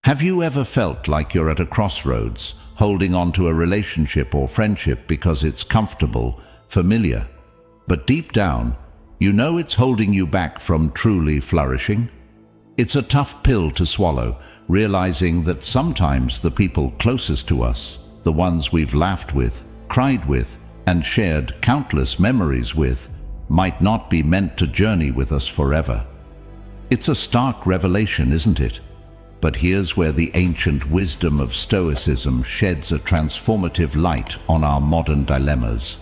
Have you ever felt like you're at a crossroads, holding on to a relationship or friendship because it's comfortable, familiar, but deep down, you know it's holding you back from truly flourishing? It's a tough pill to swallow, realizing that sometimes the people closest to us, the ones we've laughed with, cried with, and shared countless memories with, might not be meant to journey with us forever. It's a stark revelation, isn't it? But here's where the ancient wisdom of Stoicism sheds a transformative light on our modern dilemmas.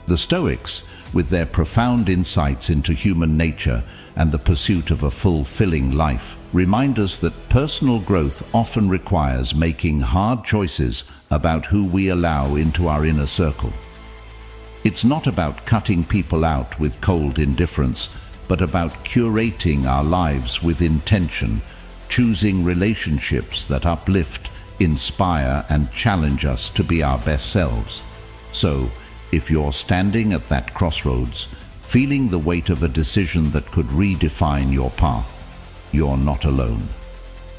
The Stoics, with their profound insights into human nature and the pursuit of a fulfilling life, remind us that personal growth often requires making hard choices about who we allow into our inner circle. It's not about cutting people out with cold indifference, but about curating our lives with intention, choosing relationships that uplift, inspire, and challenge us to be our best selves. So, if you're standing at that crossroads, feeling the weight of a decision that could redefine your path, you're not alone.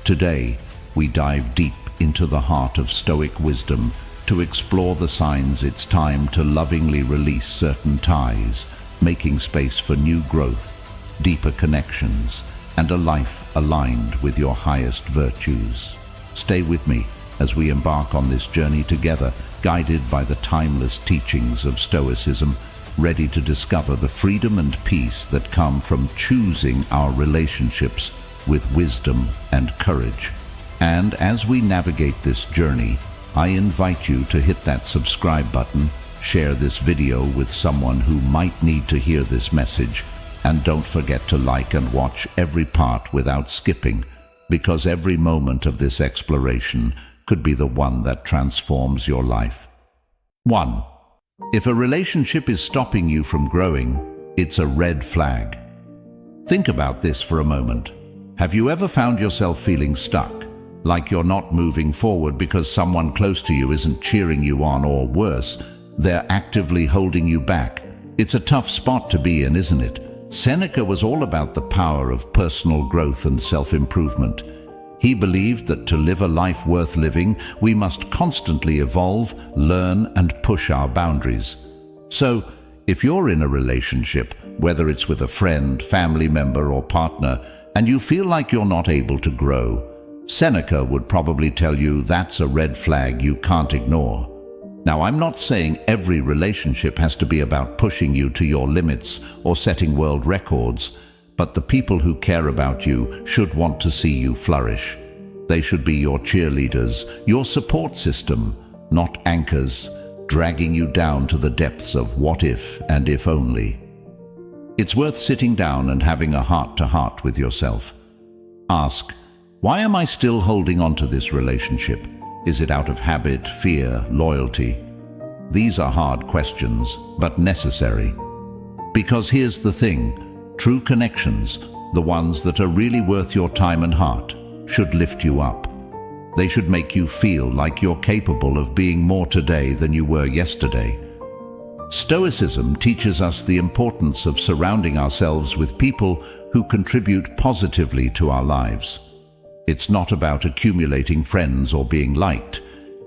Today, we dive deep into the heart of Stoic wisdom to explore the signs it's time to lovingly release certain ties, making space for new growth, deeper connections, and a life aligned with your highest virtues. Stay with me as we embark on this journey together, guided by the timeless teachings of Stoicism, ready to discover the freedom and peace that come from choosing our relationships with wisdom and courage. And as we navigate this journey, I invite you to hit that subscribe button, share this video with someone who might need to hear this message, and don't forget to like and watch every part without skipping, because every moment of this exploration could be the one that transforms your life. 1. If a relationship is stopping you from growing, it's a red flag. Think about this for a moment. Have you ever found yourself feeling stuck, like you're not moving forward because someone close to you isn't cheering you on, or worse, they're actively holding you back? It's a tough spot to be in, isn't it? Seneca was all about the power of personal growth and self-improvement. He believed that to live a life worth living, we must constantly evolve, learn, and push our boundaries. So, if you're in a relationship, whether it's with a friend, family member, or partner, and you feel like you're not able to grow, Seneca would probably tell you that's a red flag you can't ignore. Now, I'm not saying every relationship has to be about pushing you to your limits or setting world records, but the people who care about you should want to see you flourish. They should be your cheerleaders, your support system, not anchors, dragging you down to the depths of what if and if only. It's worth sitting down and having a heart-to-heart with yourself. Ask, why am I still holding on to this relationship? Is it out of habit, fear, loyalty? These are hard questions, but necessary. Because here's the thing, true connections, the ones that are really worth your time and heart, should lift you up. They should make you feel like you're capable of being more today than you were yesterday. Stoicism teaches us the importance of surrounding ourselves with people who contribute positively to our lives. It's not about accumulating friends or being liked.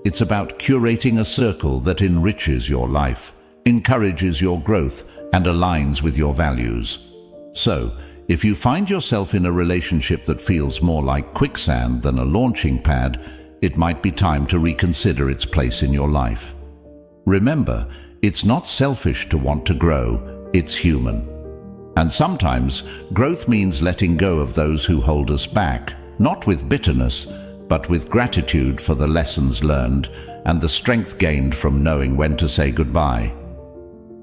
It's about curating a circle that enriches your life, encourages your growth, and aligns with your values. So, if you find yourself in a relationship that feels more like quicksand than a launching pad, it might be time to reconsider its place in your life. Remember, it's not selfish to want to grow, it's human. And sometimes, growth means letting go of those who hold us back, not with bitterness, but with gratitude for the lessons learned and the strength gained from knowing when to say goodbye.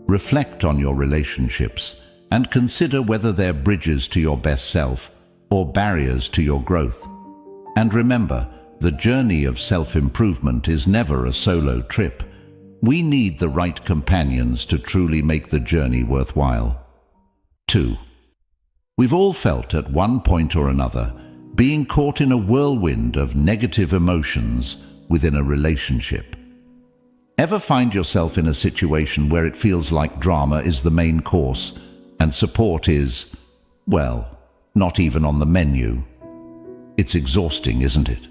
Reflect on your relationships and consider whether they're bridges to your best self or barriers to your growth. And remember, the journey of self-improvement is never a solo trip. We need the right companions to truly make the journey worthwhile. 2. We've all felt at one point or another being caught in a whirlwind of negative emotions within a relationship. Ever find yourself in a situation where it feels like drama is the main course and support is, well, not even on the menu? It's exhausting, isn't it?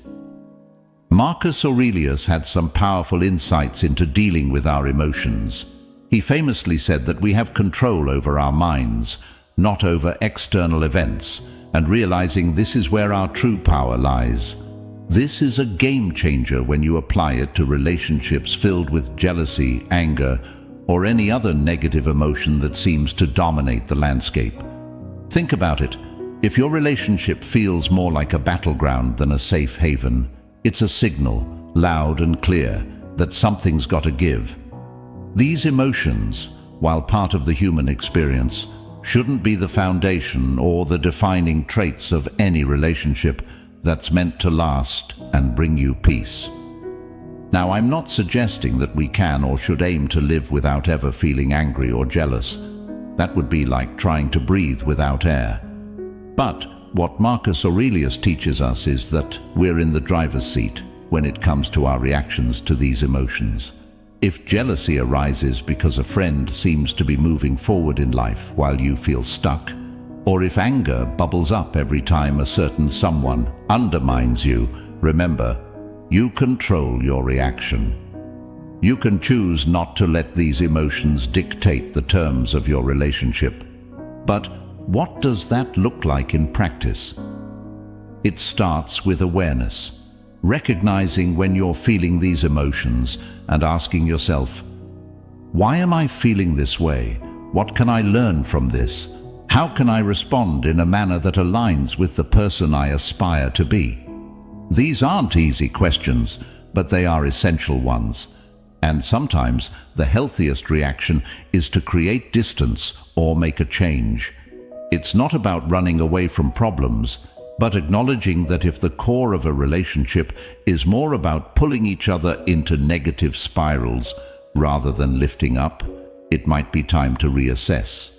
Marcus Aurelius had some powerful insights into dealing with our emotions. He famously said that we have control over our minds, not over external events, and realizing this is where our true power lies. This is a game changer when you apply it to relationships filled with jealousy, anger, or any other negative emotion that seems to dominate the landscape. Think about it. If your relationship feels more like a battleground than a safe haven, it's a signal, loud and clear, that something's got to give. These emotions, while part of the human experience, shouldn't be the foundation or the defining traits of any relationship that's meant to last and bring you peace. Now, I'm not suggesting that we can or should aim to live without ever feeling angry or jealous. That would be like trying to breathe without air. But what Marcus Aurelius teaches us is that we're in the driver's seat when it comes to our reactions to these emotions. If jealousy arises because a friend seems to be moving forward in life while you feel stuck, or if anger bubbles up every time a certain someone undermines you, remember, you control your reaction. You can choose not to let these emotions dictate the terms of your relationship. But what does that look like in practice? It starts with awareness, recognizing when you're feeling these emotions and asking yourself, why am I feeling this way? What can I learn from this? How can I respond in a manner that aligns with the person I aspire to be? These aren't easy questions, but they are essential ones. And sometimes the healthiest reaction is to create distance or make a change. It's not about running away from problems, but acknowledging that if the core of a relationship is more about pulling each other into negative spirals rather than lifting up, it might be time to reassess.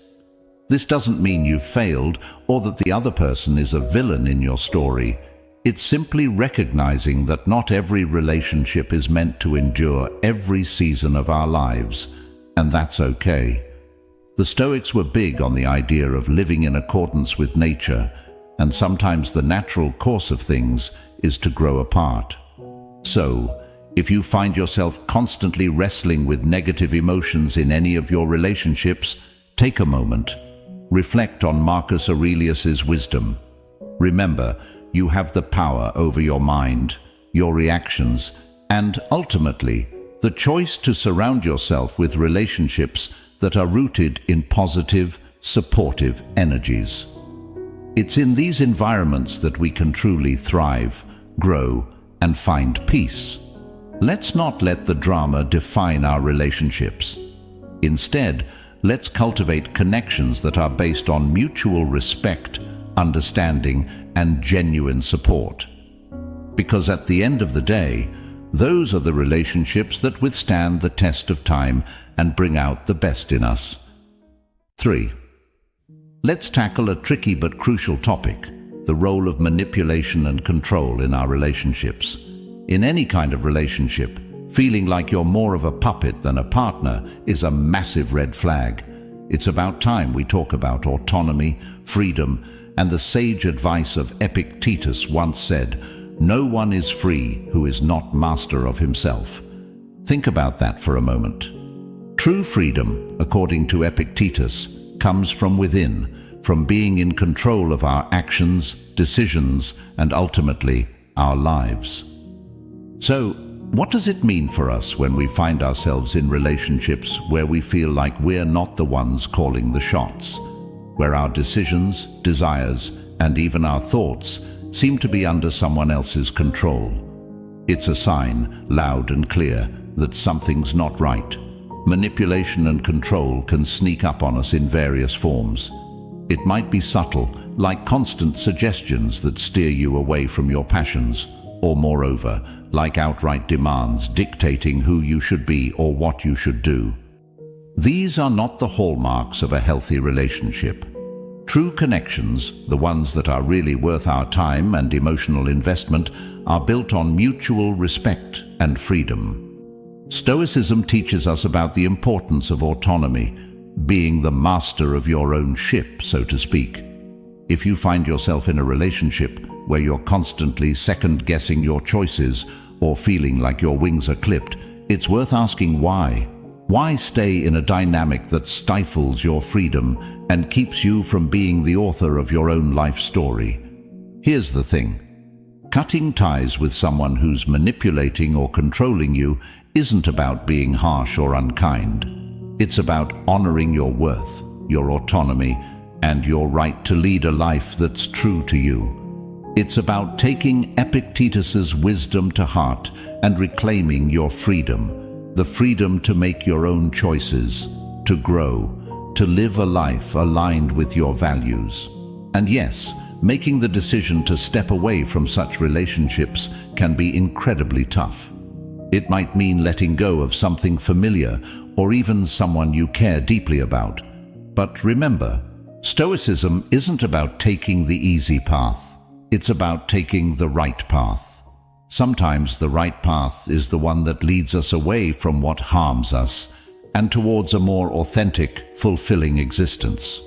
This doesn't mean you've failed or that the other person is a villain in your story. It's simply recognizing that not every relationship is meant to endure every season of our lives, and that's okay. The Stoics were big on the idea of living in accordance with nature, and sometimes the natural course of things is to grow apart. So, if you find yourself constantly wrestling with negative emotions in any of your relationships, take a moment. Reflect on Marcus Aurelius's wisdom. Remember, you have the power over your mind, your reactions, and ultimately, the choice to surround yourself with relationships that are rooted in positive, supportive energies. It's in these environments that we can truly thrive, grow, and find peace. Let's not let the drama define our relationships. Instead, let's cultivate connections that are based on mutual respect, understanding, and genuine support. Because at the end of the day, those are the relationships that withstand the test of time and bring out the best in us. 3. Let's tackle a tricky but crucial topic, the role of manipulation and control in our relationships. In any kind of relationship, feeling like you're more of a puppet than a partner is a massive red flag. It's about time we talk about autonomy, freedom, and the sage advice of Epictetus once said, "No one is free who is not master of himself." Think about that for a moment. True freedom, according to Epictetus, comes from within, from being in control of our actions, decisions, and ultimately, our lives. So, what does it mean for us when we find ourselves in relationships where we feel like we're not the ones calling the shots? Where our decisions, desires, and even our thoughts seem to be under someone else's control? It's a sign, loud and clear, that something's not right. Manipulation and control can sneak up on us in various forms. It might be subtle, like constant suggestions that steer you away from your passions, or moreover, like outright demands dictating who you should be or what you should do. These are not the hallmarks of a healthy relationship. True connections, the ones that are really worth our time and emotional investment, are built on mutual respect and freedom. Stoicism teaches us about the importance of autonomy, being the master of your own ship, so to speak. If you find yourself in a relationship where you're constantly second-guessing your choices or feeling like your wings are clipped, it's worth asking why. Why stay in a dynamic that stifles your freedom and keeps you from being the author of your own life story? Here's the thing. Cutting ties with someone who's manipulating or controlling you isn't about being harsh or unkind. It's about honoring your worth, your autonomy, and your right to lead a life that's true to you. It's about taking Epictetus's wisdom to heart and reclaiming your freedom, the freedom to make your own choices, to grow, to live a life aligned with your values. And yes, making the decision to step away from such relationships can be incredibly tough. It might mean letting go of something familiar or even someone you care deeply about. But remember, Stoicism isn't about taking the easy path. It's about taking the right path. Sometimes the right path is the one that leads us away from what harms us and towards a more authentic, fulfilling existence.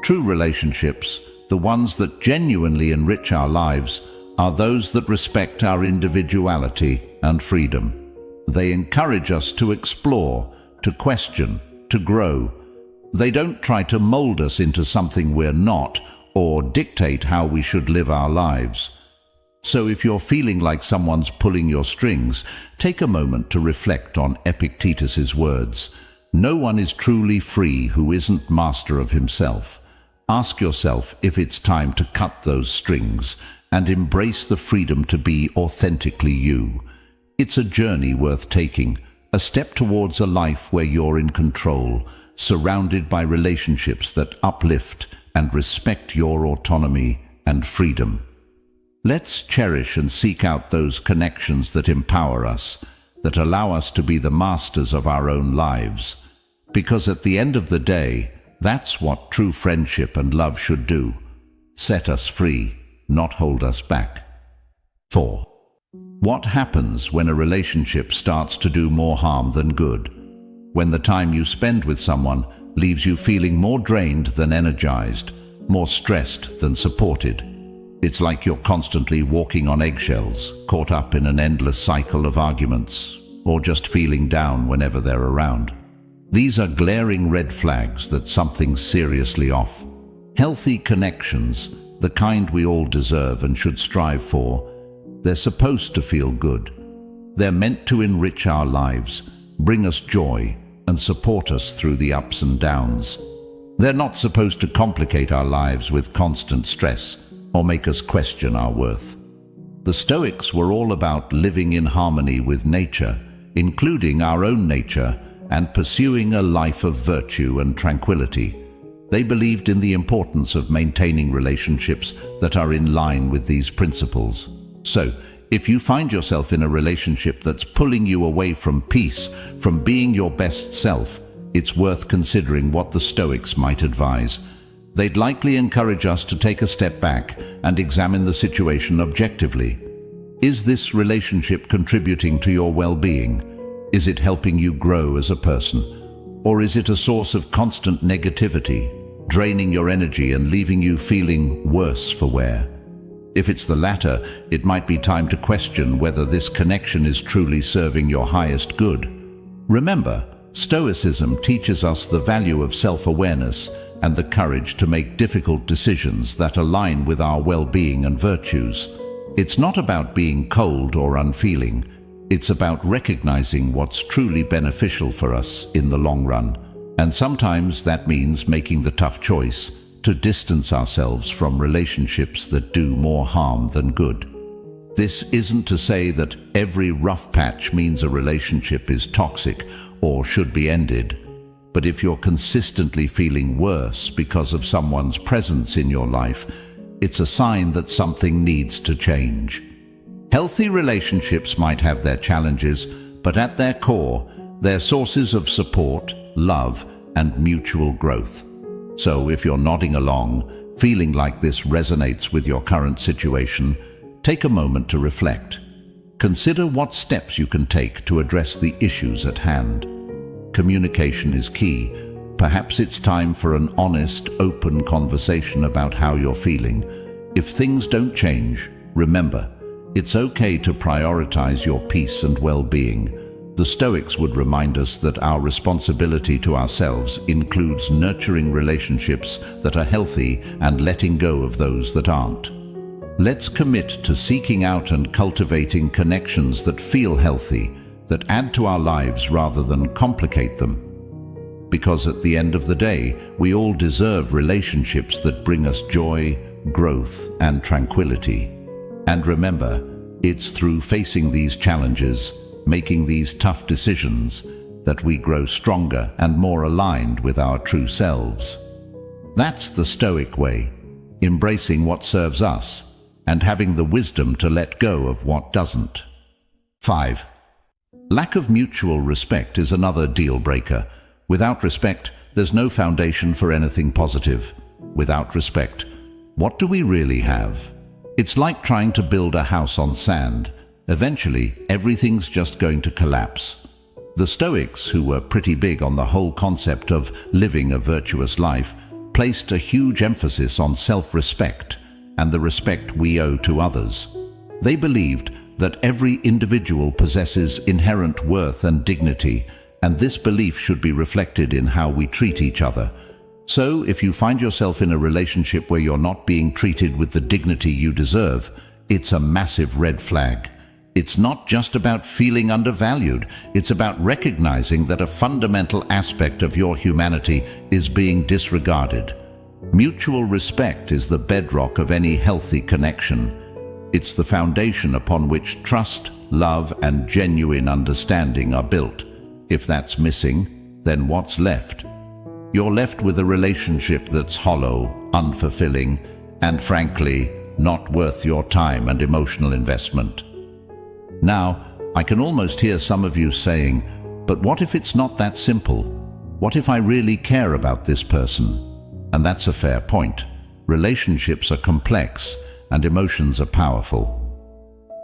True relationships, the ones that genuinely enrich our lives, are those that respect our individuality and freedom. They encourage us to explore, to question, to grow. They don't try to mold us into something we're not or dictate how we should live our lives. So if you're feeling like someone's pulling your strings, take a moment to reflect on Epictetus's words. No one is truly free who isn't master of himself. Ask yourself if it's time to cut those strings and embrace the freedom to be authentically you. It's a journey worth taking, a step towards a life where you're in control, surrounded by relationships that uplift and respect your autonomy and freedom. Let's cherish and seek out those connections that empower us, that allow us to be the masters of our own lives. Because at the end of the day, that's what true friendship and love should do. Set us free, not hold us back. 4. What happens when a relationship starts to do more harm than good? When the time you spend with someone leaves you feeling more drained than energized, more stressed than supported. It's like you're constantly walking on eggshells, caught up in an endless cycle of arguments, or just feeling down whenever they're around. These are glaring red flags that something's seriously off. Healthy connections, the kind we all deserve and should strive for, they're supposed to feel good. They're meant to enrich our lives, bring us joy, and support us through the ups and downs. They're not supposed to complicate our lives with constant stress or make us question our worth. The Stoics were all about living in harmony with nature, including our own nature, and pursuing a life of virtue and tranquility. They believed in the importance of maintaining relationships that are in line with these principles. So, if you find yourself in a relationship that's pulling you away from peace, from being your best self, it's worth considering what the Stoics might advise. They'd likely encourage us to take a step back and examine the situation objectively. Is this relationship contributing to your well-being? Is it helping you grow as a person? Or is it a source of constant negativity, draining your energy and leaving you feeling worse for wear? If it's the latter, it might be time to question whether this connection is truly serving your highest good. Remember, Stoicism teaches us the value of self-awareness and the courage to make difficult decisions that align with our well-being and virtues. It's not about being cold or unfeeling. It's about recognizing what's truly beneficial for us in the long run. And sometimes that means making the tough choice to distance ourselves from relationships that do more harm than good. This isn't to say that every rough patch means a relationship is toxic or should be ended. But if you're consistently feeling worse because of someone's presence in your life, it's a sign that something needs to change. Healthy relationships might have their challenges, but at their core, they're sources of support, love, and mutual growth. So if you're nodding along, feeling like this resonates with your current situation, take a moment to reflect. Consider what steps you can take to address the issues at hand. Communication is key. Perhaps it's time for an honest, open conversation about how you're feeling. If things don't change, remember, It's okay to prioritize your peace and well-being. The Stoics would remind us that our responsibility to ourselves includes nurturing relationships that are healthy and letting go of those that aren't. Let's commit to seeking out and cultivating connections that feel healthy, that add to our lives rather than complicate them. Because at the end of the day, we all deserve relationships that bring us joy, growth, and tranquility. And remember, it's through facing these challenges, making these tough decisions, that we grow stronger and more aligned with our true selves. That's the Stoic way, embracing what serves us and having the wisdom to let go of what doesn't. 5. Lack of mutual respect is another deal breaker. Without respect, there's no foundation for anything positive. Without respect, what do we really have? It's like trying to build a house on sand. Eventually, everything's just going to collapse. The Stoics, who were pretty big on the whole concept of living a virtuous life, placed a huge emphasis on self-respect and the respect we owe to others. They believed that every individual possesses inherent worth and dignity, and this belief should be reflected in how we treat each other. So, if you find yourself in a relationship where you're not being treated with the dignity you deserve, it's a massive red flag. It's not just about feeling undervalued, it's about recognizing that a fundamental aspect of your humanity is being disregarded. Mutual respect is the bedrock of any healthy connection. It's the foundation upon which trust, love, and genuine understanding are built. If that's missing, then what's left? You're left with a relationship that's hollow, unfulfilling, and frankly, not worth your time and emotional investment. Now, I can almost hear some of you saying, but what if it's not that simple? What if I really care about this person? And that's a fair point. Relationships are complex and emotions are powerful.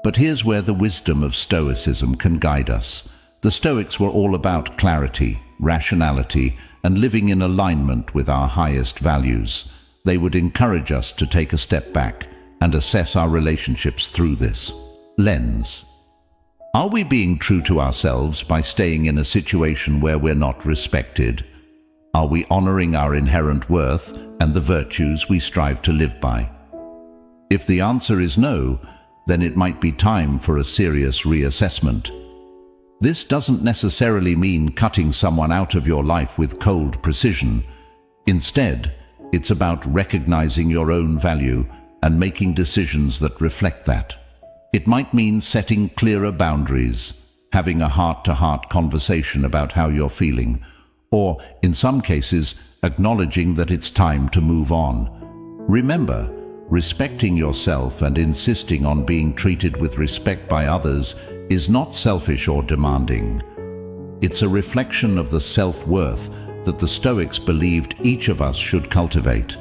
But here's where the wisdom of Stoicism can guide us. The Stoics were all about clarity, rationality, and living in alignment with our highest values. They would encourage us to take a step back and assess our relationships through this lens. Are we being true to ourselves by staying in a situation where we're not respected? Are we honoring our inherent worth and the virtues we strive to live by? If the answer is no, then it might be time for a serious reassessment. This doesn't necessarily mean cutting someone out of your life with cold precision. Instead, it's about recognizing your own value and making decisions that reflect that. It might mean setting clearer boundaries, having a heart-to-heart conversation about how you're feeling, or, in some cases, acknowledging that it's time to move on. Remember, respecting yourself and insisting on being treated with respect by others is not selfish or demanding. It's a reflection of the self-worth that the Stoics believed each of us should cultivate.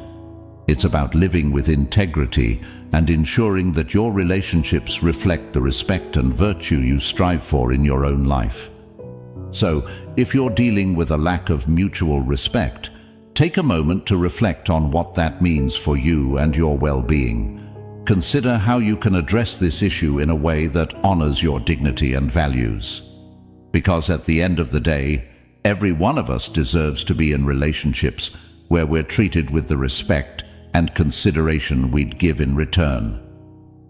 It's about living with integrity and ensuring that your relationships reflect the respect and virtue you strive for in your own life. So, if you're dealing with a lack of mutual respect, take a moment to reflect on what that means for you and your well-being. Consider how you can address this issue in a way that honors your dignity and values. Because at the end of the day, every one of us deserves to be in relationships where we're treated with the respect and consideration we'd give in return.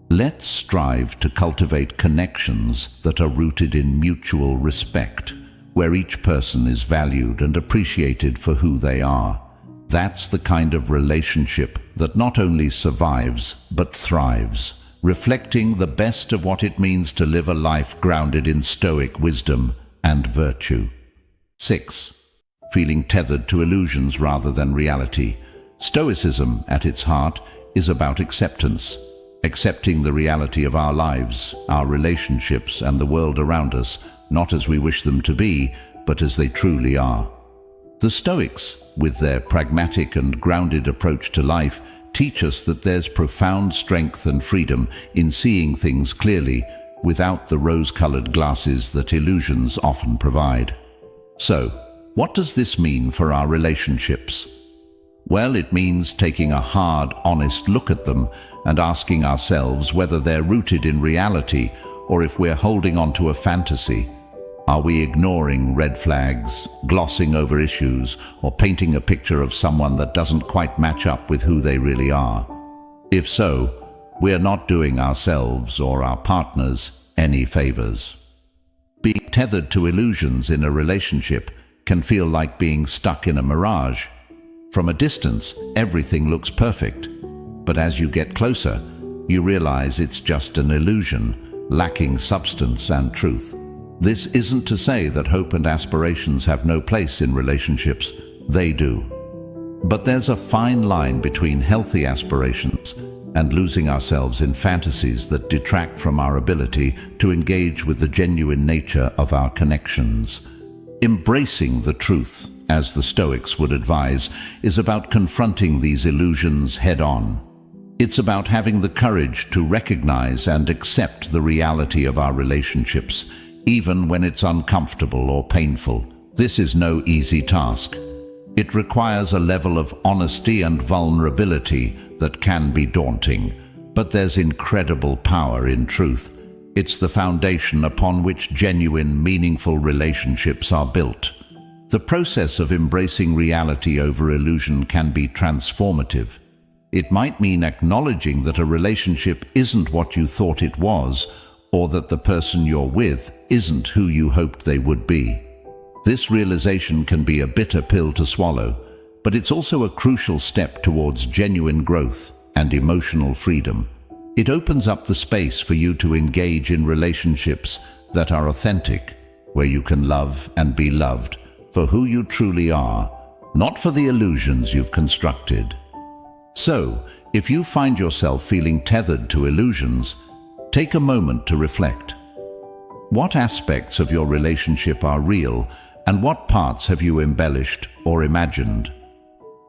Let's strive to cultivate connections that are rooted in mutual respect, where each person is valued and appreciated for who they are. That's the kind of relationship that not only survives, but thrives, reflecting the best of what it means to live a life grounded in Stoic wisdom and virtue. 6. Feeling tethered to illusions rather than reality. Stoicism, at its heart, is about acceptance. Accepting the reality of our lives, our relationships, and the world around us, not as we wish them to be, but as they truly are. The Stoics, with their pragmatic and grounded approach to life, teach us that there's profound strength and freedom in seeing things clearly, without the rose-colored glasses that illusions often provide. So, what does this mean for our relationships? Well, it means taking a hard, honest look at them and asking ourselves whether they're rooted in reality or if we're holding on to a fantasy. Are we ignoring red flags, glossing over issues, or painting a picture of someone that doesn't quite match up with who they really are? If so, we're not doing ourselves or our partners any favors. Being tethered to illusions in a relationship can feel like being stuck in a mirage. From a distance, everything looks perfect, but as you get closer, you realize it's just an illusion, lacking substance and truth. This isn't to say that hope and aspirations have no place in relationships. They do. But there's a fine line between healthy aspirations and losing ourselves in fantasies that detract from our ability to engage with the genuine nature of our connections. Embracing the truth, as the Stoics would advise, is about confronting these illusions head-on. It's about having the courage to recognize and accept the reality of our relationships, even when it's uncomfortable or painful. This is no easy task. It requires a level of honesty and vulnerability that can be daunting, but there's incredible power in truth. It's the foundation upon which genuine, meaningful relationships are built. The process of embracing reality over illusion can be transformative. It might mean acknowledging that a relationship isn't what you thought it was, or that the person you're with isn't who you hoped they would be. This realization can be a bitter pill to swallow, but it's also a crucial step towards genuine growth and emotional freedom. It opens up the space for you to engage in relationships that are authentic, where you can love and be loved for who you truly are, not for the illusions you've constructed. So, if you find yourself feeling tethered to illusions, take a moment to reflect. What aspects of your relationship are real, and what parts have you embellished or imagined?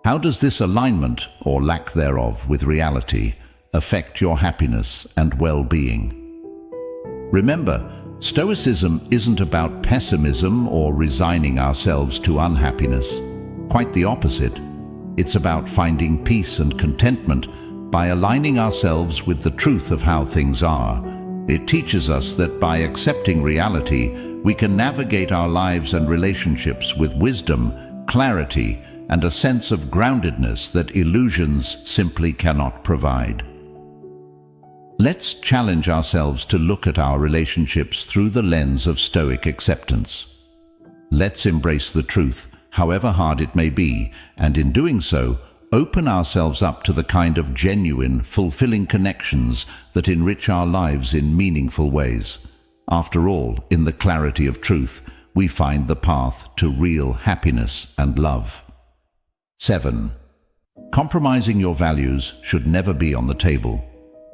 How does this alignment, or lack thereof, with reality affect your happiness and well-being? Remember, Stoicism isn't about pessimism or resigning ourselves to unhappiness. Quite the opposite. It's about finding peace and contentment by aligning ourselves with the truth of how things are. It teaches us that by accepting reality, we can navigate our lives and relationships with wisdom, clarity, and a sense of groundedness that illusions simply cannot provide. Let's challenge ourselves to look at our relationships through the lens of Stoic acceptance. Let's embrace the truth, however hard it may be, and in doing so, open ourselves up to the kind of genuine, fulfilling connections that enrich our lives in meaningful ways. After all, in the clarity of truth, we find the path to real happiness and love. 7. Compromising your values should never be on the table.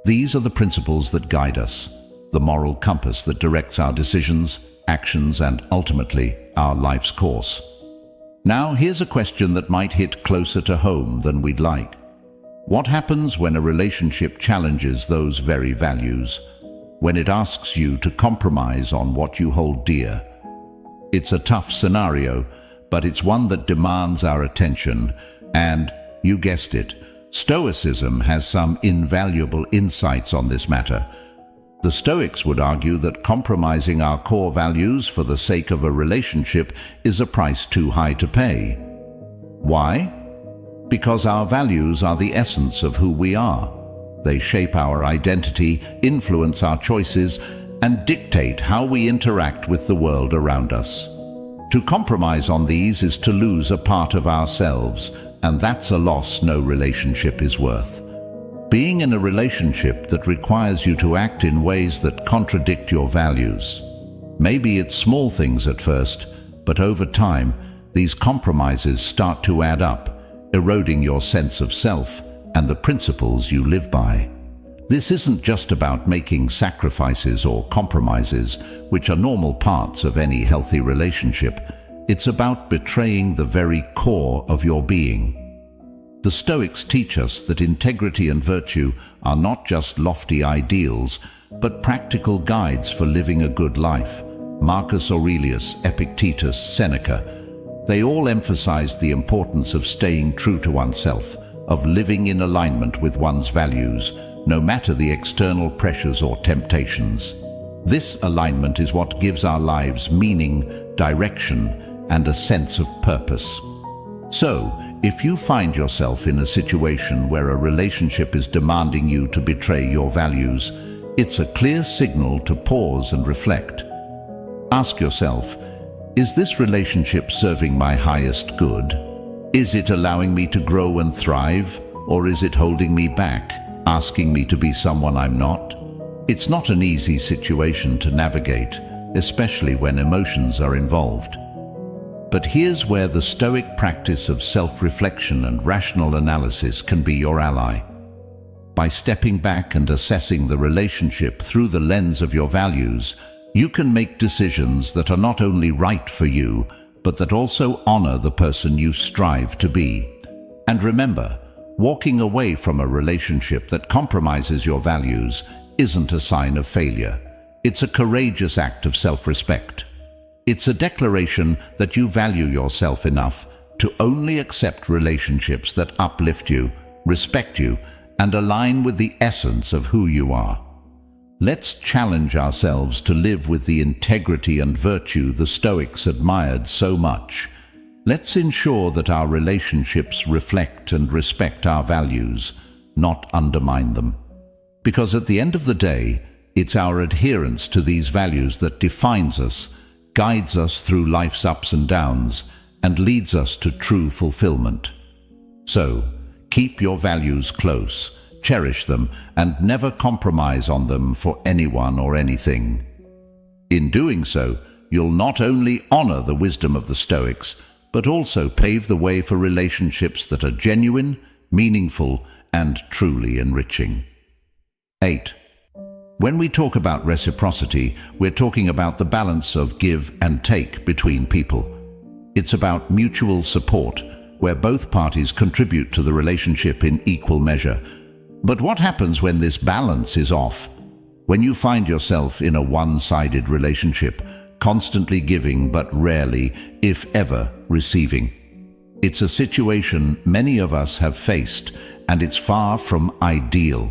These are the principles that guide us, the moral compass that directs our decisions, actions, and ultimately, our life's course. Now, here's a question that might hit closer to home than we'd like. What happens when a relationship challenges those very values? When it asks you to compromise on what you hold dear? It's a tough scenario, but it's one that demands our attention, and, you guessed it, Stoicism has some invaluable insights on this matter. The Stoics would argue that compromising our core values for the sake of a relationship is a price too high to pay. Why? Because our values are the essence of who we are. They shape our identity, influence our choices, and dictate how we interact with the world around us. To compromise on these is to lose a part of ourselves, and that's a loss no relationship is worth. Being in a relationship that requires you to act in ways that contradict your values. Maybe it's small things at first, but over time, these compromises start to add up, eroding your sense of self and the principles you live by. This isn't just about making sacrifices or compromises, which are normal parts of any healthy relationship. It's about betraying the very core of your being. The Stoics teach us that integrity and virtue are not just lofty ideals, but practical guides for living a good life. Marcus Aurelius, Epictetus, Seneca. They all emphasized the importance of staying true to oneself, of living in alignment with one's values, no matter the external pressures or temptations. This alignment is what gives our lives meaning, direction, and a sense of purpose. So, if you find yourself in a situation where a relationship is demanding you to betray your values, it's a clear signal to pause and reflect. Ask yourself, is this relationship serving my highest good? Is it allowing me to grow and thrive, or is it holding me back, asking me to be someone I'm not? It's not an easy situation to navigate, especially when emotions are involved. But here's where the Stoic practice of self-reflection and rational analysis can be your ally. By stepping back and assessing the relationship through the lens of your values, you can make decisions that are not only right for you, but that also honor the person you strive to be. And remember, walking away from a relationship that compromises your values isn't a sign of failure. It's a courageous act of self-respect. It's a declaration that you value yourself enough to only accept relationships that uplift you, respect you, and align with the essence of who you are. Let's challenge ourselves to live with the integrity and virtue the Stoics admired so much. Let's ensure that our relationships reflect and respect our values, not undermine them. Because at the end of the day, it's our adherence to these values that defines us, guides us through life's ups and downs, and leads us to true fulfillment. So, keep your values close, cherish them, and never compromise on them for anyone or anything. In doing so, you'll not only honor the wisdom of the Stoics, but also pave the way for relationships that are genuine, meaningful, and truly enriching. 8. When we talk about reciprocity, we're talking about the balance of give and take between people. It's about mutual support, where both parties contribute to the relationship in equal measure. But what happens when this balance is off? When you find yourself in a one-sided relationship, constantly giving but rarely, if ever, receiving. It's a situation many of us have faced, and it's far from ideal.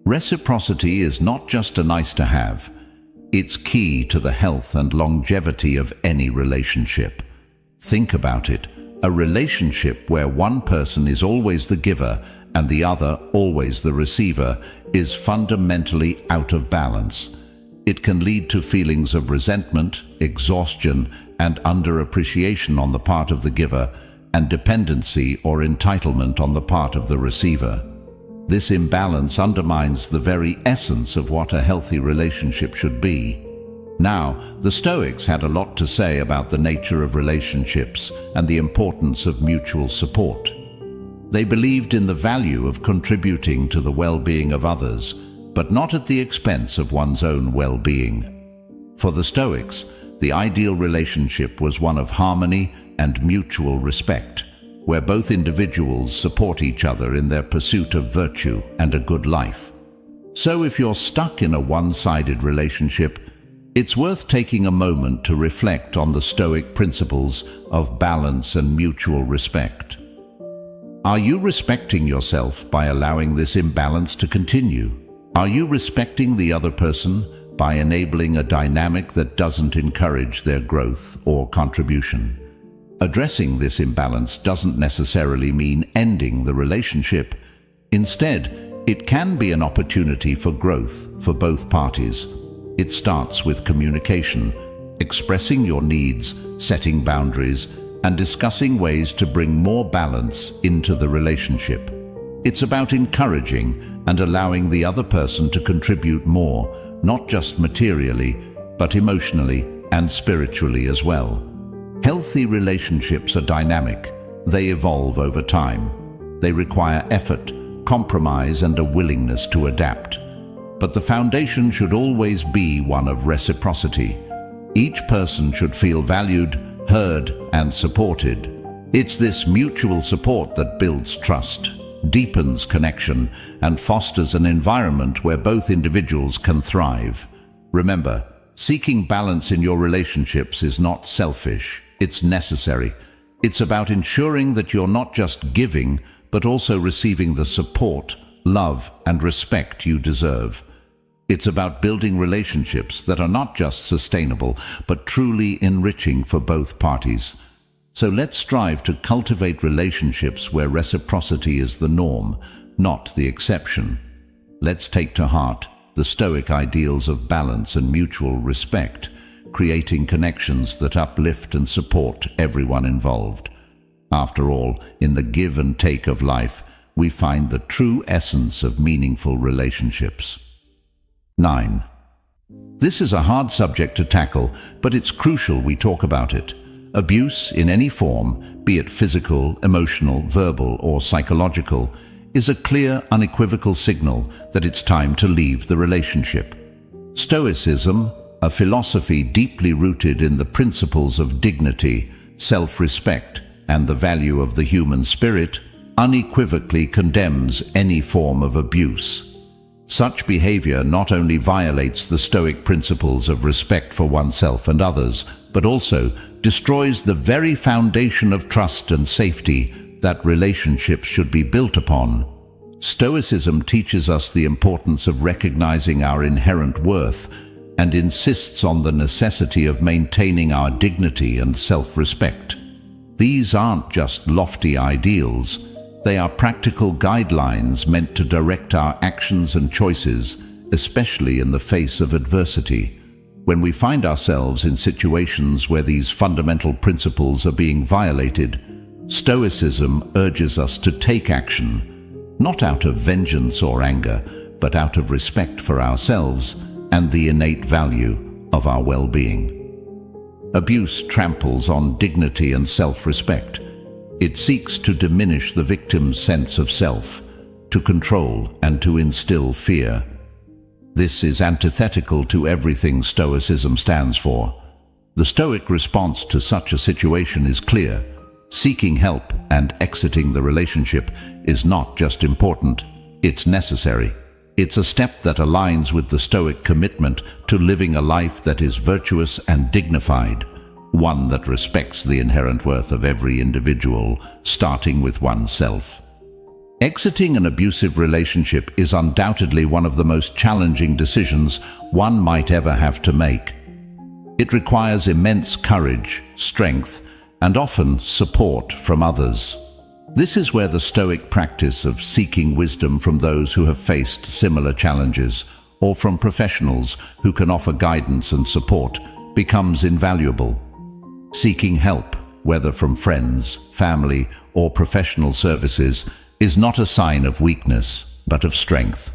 Reciprocity is not just a nice-to-have. It's key to the health and longevity of any relationship. Think about it. A relationship where one person is always the giver and the other always the receiver is fundamentally out of balance. It can lead to feelings of resentment, exhaustion, and underappreciation on the part of the giver, and dependency or entitlement on the part of the receiver. This imbalance undermines the very essence of what a healthy relationship should be. Now, the Stoics had a lot to say about the nature of relationships and the importance of mutual support. They believed in the value of contributing to the well-being of others, but not at the expense of one's own well-being. For the Stoics, the ideal relationship was one of harmony and mutual respect, where both individuals support each other in their pursuit of virtue and a good life. So if you're stuck in a one-sided relationship, it's worth taking a moment to reflect on the Stoic principles of balance and mutual respect. Are you respecting yourself by allowing this imbalance to continue? Are you respecting the other person by enabling a dynamic that doesn't encourage their growth or contribution? Addressing this imbalance doesn't necessarily mean ending the relationship. Instead, it can be an opportunity for growth for both parties. It starts with communication, expressing your needs, setting boundaries, and discussing ways to bring more balance into the relationship. It's about encouraging and allowing the other person to contribute more, not just materially, but emotionally and spiritually as well. Healthy relationships are dynamic. They evolve over time. They require effort, compromise, and a willingness to adapt. But the foundation should always be one of reciprocity. Each person should feel valued, heard, and supported. It's this mutual support that builds trust, deepens connection, and fosters an environment where both individuals can thrive. Remember, seeking balance in your relationships is not selfish. It's necessary. It's about ensuring that you're not just giving, but also receiving the support, love, and respect you deserve. It's about building relationships that are not just sustainable, but truly enriching for both parties. So let's strive to cultivate relationships where reciprocity is the norm, not the exception. Let's take to heart the Stoic ideals of balance and mutual respect, creating connections that uplift and support everyone involved. After all, in the give and take of life, we find the true essence of meaningful relationships. 9. This is a hard subject to tackle, but it's crucial we talk about it. Abuse in any form, be it physical, emotional, verbal, or psychological, is a clear, unequivocal signal that it's time to leave the relationship. Stoicism, a philosophy deeply rooted in the principles of dignity, self-respect, and the value of the human spirit, unequivocally condemns any form of abuse. Such behavior not only violates the Stoic principles of respect for oneself and others, but also destroys the very foundation of trust and safety that relationships should be built upon. Stoicism teaches us the importance of recognizing our inherent worth and insists on the necessity of maintaining our dignity and self-respect. These aren't just lofty ideals, they are practical guidelines meant to direct our actions and choices, especially in the face of adversity. When we find ourselves in situations where these fundamental principles are being violated, Stoicism urges us to take action, not out of vengeance or anger, but out of respect for ourselves and the innate value of our well-being. Abuse tramples on dignity and self-respect. It seeks to diminish the victim's sense of self, to control and to instill fear. This is antithetical to everything Stoicism stands for. The Stoic response to such a situation is clear. Seeking help and exiting the relationship is not just important, it's necessary. It's a step that aligns with the Stoic commitment to living a life that is virtuous and dignified, one that respects the inherent worth of every individual, starting with oneself. Exiting an abusive relationship is undoubtedly one of the most challenging decisions one might ever have to make. It requires immense courage, strength, and often support from others. This is where the Stoic practice of seeking wisdom from those who have faced similar challenges, or from professionals who can offer guidance and support, becomes invaluable. Seeking help, whether from friends, family, or professional services, is not a sign of weakness, but of strength.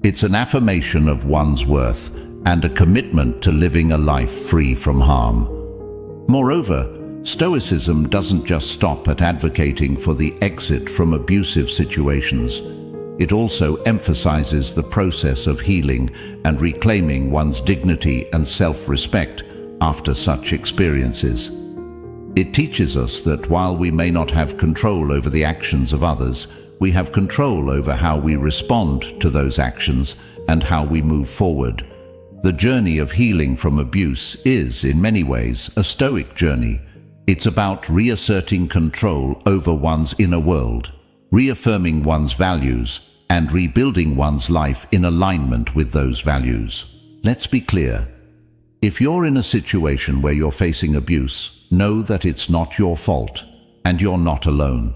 It's an affirmation of one's worth and a commitment to living a life free from harm. Moreover, Stoicism doesn't just stop at advocating for the exit from abusive situations. It also emphasizes the process of healing and reclaiming one's dignity and self-respect after such experiences. It teaches us that while we may not have control over the actions of others, we have control over how we respond to those actions and how we move forward. The journey of healing from abuse is, in many ways, a Stoic journey. It's about reasserting control over one's inner world, reaffirming one's values, and rebuilding one's life in alignment with those values. Let's be clear. If you're in a situation where you're facing abuse, know that it's not your fault, and you're not alone.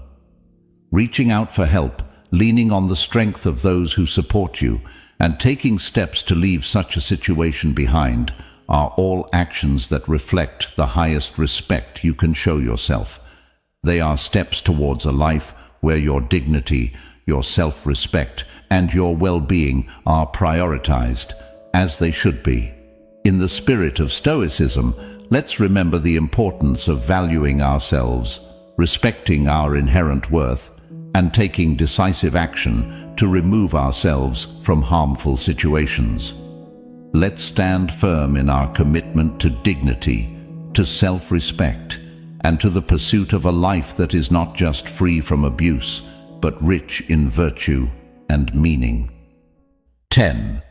Reaching out for help, leaning on the strength of those who support you, and taking steps to leave such a situation behind are all actions that reflect the highest respect you can show yourself. They are steps towards a life where your dignity, your self-respect, and your well-being are prioritized, as they should be. In the spirit of Stoicism, let's remember the importance of valuing ourselves, respecting our inherent worth, and taking decisive action to remove ourselves from harmful situations. Let's stand firm in our commitment to dignity, to self-respect, and to the pursuit of a life that is not just free from abuse, but rich in virtue and meaning. 10.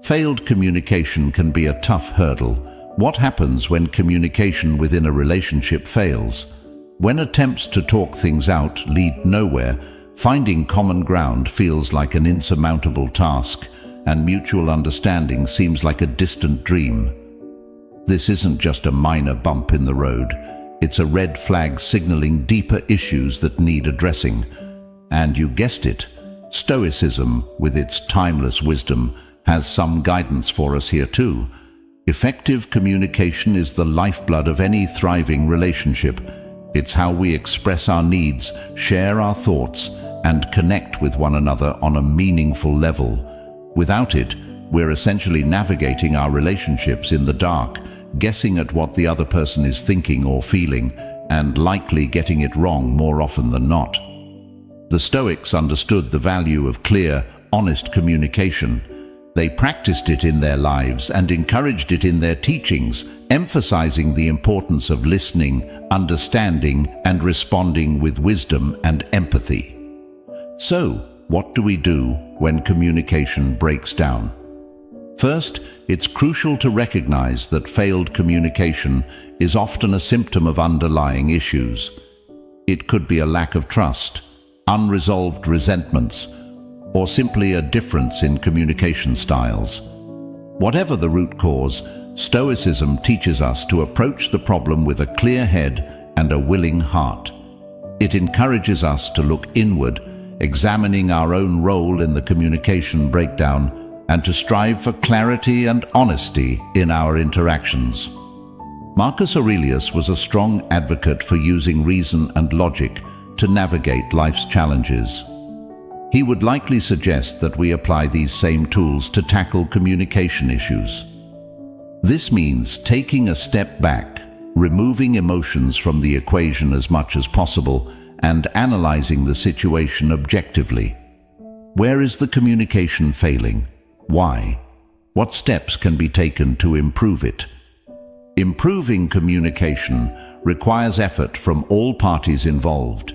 Failed communication can be a tough hurdle. What happens when communication within a relationship fails? When attempts to talk things out lead nowhere, finding common ground feels like an insurmountable task, and mutual understanding seems like a distant dream. This isn't just a minor bump in the road. It's a red flag signaling deeper issues that need addressing. And you guessed it, Stoicism, with its timeless wisdom, has some guidance for us here too. Effective communication is the lifeblood of any thriving relationship. It's how we express our needs, share our thoughts, and connect with one another on a meaningful level. Without it, we're essentially navigating our relationships in the dark, guessing at what the other person is thinking or feeling, and likely getting it wrong more often than not. The Stoics understood the value of clear, honest communication. They practiced it in their lives and encouraged it in their teachings, emphasizing the importance of listening, understanding, and responding with wisdom and empathy. So, what do we do when communication breaks down? First, it's crucial to recognize that failed communication is often a symptom of underlying issues. It could be a lack of trust, unresolved resentments, or simply a difference in communication styles. Whatever the root cause, Stoicism teaches us to approach the problem with a clear head and a willing heart. It encourages us to look inward, examining our own role in the communication breakdown, and to strive for clarity and honesty in our interactions. Marcus Aurelius was a strong advocate for using reason and logic to navigate life's challenges. He would likely suggest that we apply these same tools to tackle communication issues. This means taking a step back, removing emotions from the equation as much as possible, and analyzing the situation objectively. Where is the communication failing? Why? What steps can be taken to improve it? Improving communication requires effort from all parties involved.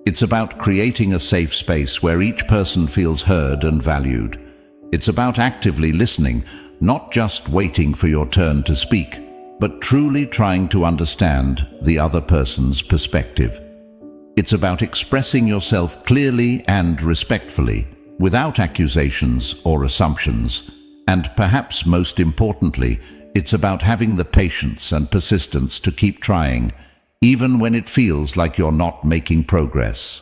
It's about creating a safe space where each person feels heard and valued. It's about actively listening, not just waiting for your turn to speak, but truly trying to understand the other person's perspective. It's about expressing yourself clearly and respectfully, without accusations or assumptions. And perhaps most importantly, it's about having the patience and persistence to keep trying, even when it feels like you're not making progress.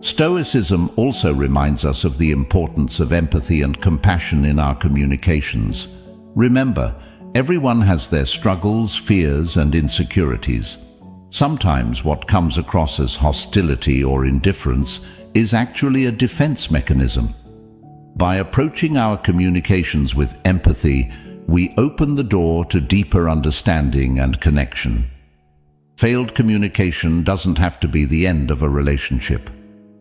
Stoicism also reminds us of the importance of empathy and compassion in our communications. Remember, everyone has their struggles, fears, and insecurities. Sometimes what comes across as hostility or indifference is actually a defense mechanism. By approaching our communications with empathy, we open the door to deeper understanding and connection. Failed communication doesn't have to be the end of a relationship.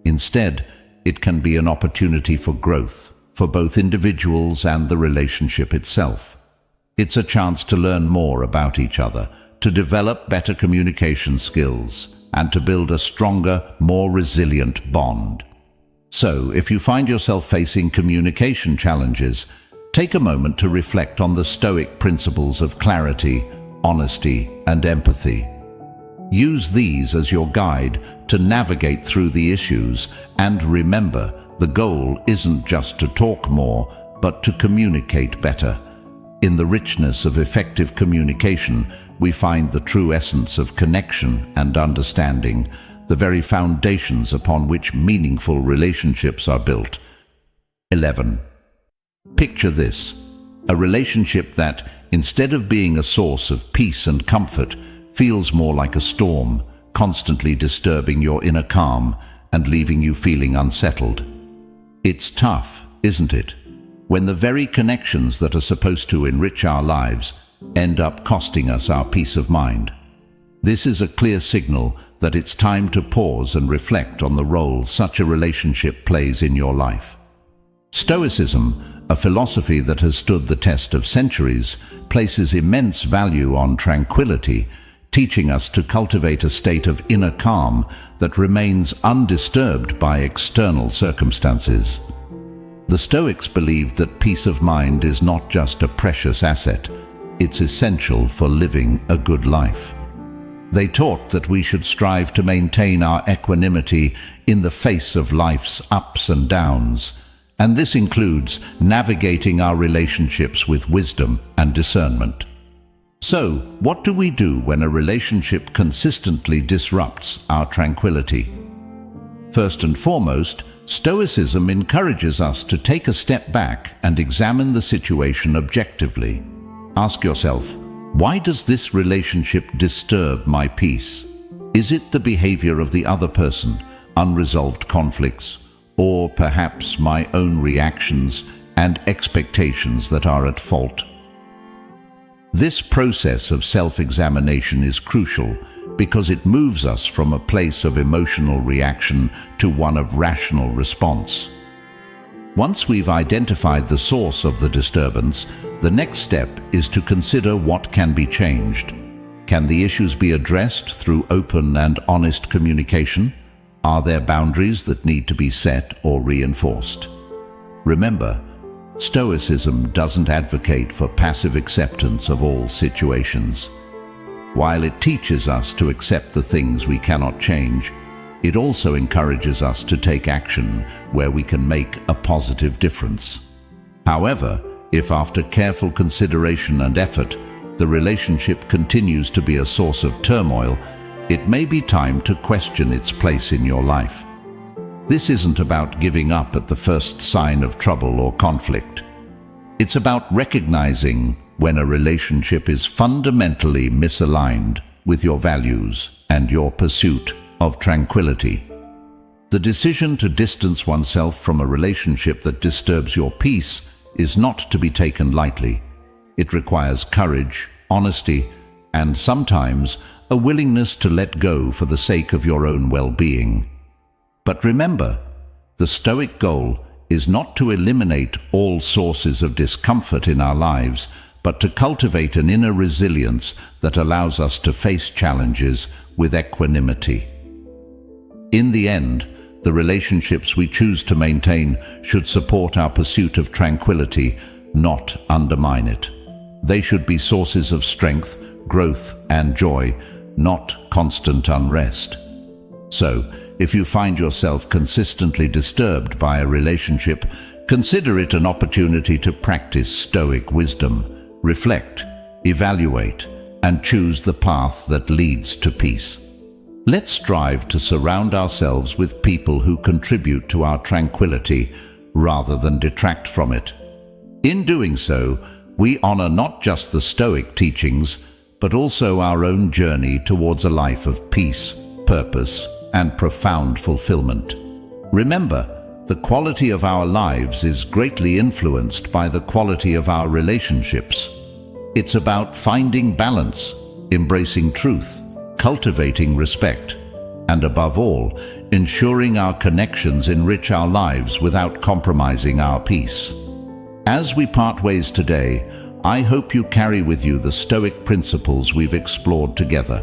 Instead, it can be an opportunity for growth, for both individuals and the relationship itself. It's a chance to learn more about each other, to develop better communication skills, and to build a stronger, more resilient bond. So, if you find yourself facing communication challenges, take a moment to reflect on the Stoic principles of clarity, honesty, and empathy. Use these as your guide to navigate through the issues, and remember, the goal isn't just to talk more, but to communicate better. In the richness of effective communication, we find the true essence of connection and understanding, the very foundations upon which meaningful relationships are built. 11. Picture this: a relationship that, instead of being a source of peace and comfort, feels more like a storm, constantly disturbing your inner calm and leaving you feeling unsettled. It's tough, isn't it, when the very connections that are supposed to enrich our lives end up costing us our peace of mind. This is a clear signal that it's time to pause and reflect on the role such a relationship plays in your life. Stoicism, a philosophy that has stood the test of centuries, places immense value on tranquility, teaching us to cultivate a state of inner calm that remains undisturbed by external circumstances. The Stoics believed that peace of mind is not just a precious asset, it's essential for living a good life. They taught that we should strive to maintain our equanimity in the face of life's ups and downs, and this includes navigating our relationships with wisdom and discernment. So, what do we do when a relationship consistently disrupts our tranquility? First and foremost, Stoicism encourages us to take a step back and examine the situation objectively. Ask yourself, why does this relationship disturb my peace? Is it the behavior of the other person, unresolved conflicts, or perhaps my own reactions and expectations that are at fault? This process of self-examination is crucial because it moves us from a place of emotional reaction to one of rational response. Once we've identified the source of the disturbance, the next step is to consider what can be changed. Can the issues be addressed through open and honest communication? Are there boundaries that need to be set or reinforced? Remember, Stoicism doesn't advocate for passive acceptance of all situations. While it teaches us to accept the things we cannot change, it also encourages us to take action where we can make a positive difference. However, if after careful consideration and effort, the relationship continues to be a source of turmoil, it may be time to question its place in your life. This isn't about giving up at the first sign of trouble or conflict. It's about recognizing when a relationship is fundamentally misaligned with your values and your pursuit of tranquility. The decision to distance oneself from a relationship that disturbs your peace is not to be taken lightly. It requires courage, honesty, and sometimes a willingness to let go for the sake of your own well-being. But remember, the Stoic goal is not to eliminate all sources of discomfort in our lives, but to cultivate an inner resilience that allows us to face challenges with equanimity. In the end, the relationships we choose to maintain should support our pursuit of tranquility, not undermine it. They should be sources of strength, growth, and joy, not constant unrest. So, if you find yourself consistently disturbed by a relationship, consider it an opportunity to practice Stoic wisdom, reflect, evaluate, and choose the path that leads to peace. Let's strive to surround ourselves with people who contribute to our tranquility rather than detract from it. In doing so, we honor not just the Stoic teachings, but also our own journey towards a life of peace, purpose, and profound fulfillment. Remember, the quality of our lives is greatly influenced by the quality of our relationships. It's about finding balance, embracing truth, cultivating respect, and above all, ensuring our connections enrich our lives without compromising our peace. As we part ways today, I hope you carry with you the Stoic principles we've explored together.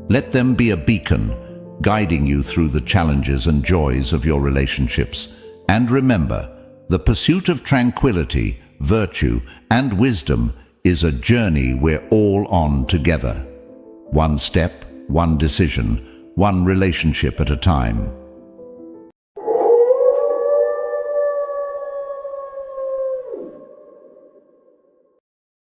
Let them be a beacon, guiding you through the challenges and joys of your relationships. And remember, the pursuit of tranquility, virtue, and wisdom is a journey we're all on together. One step, one decision, one relationship at a time.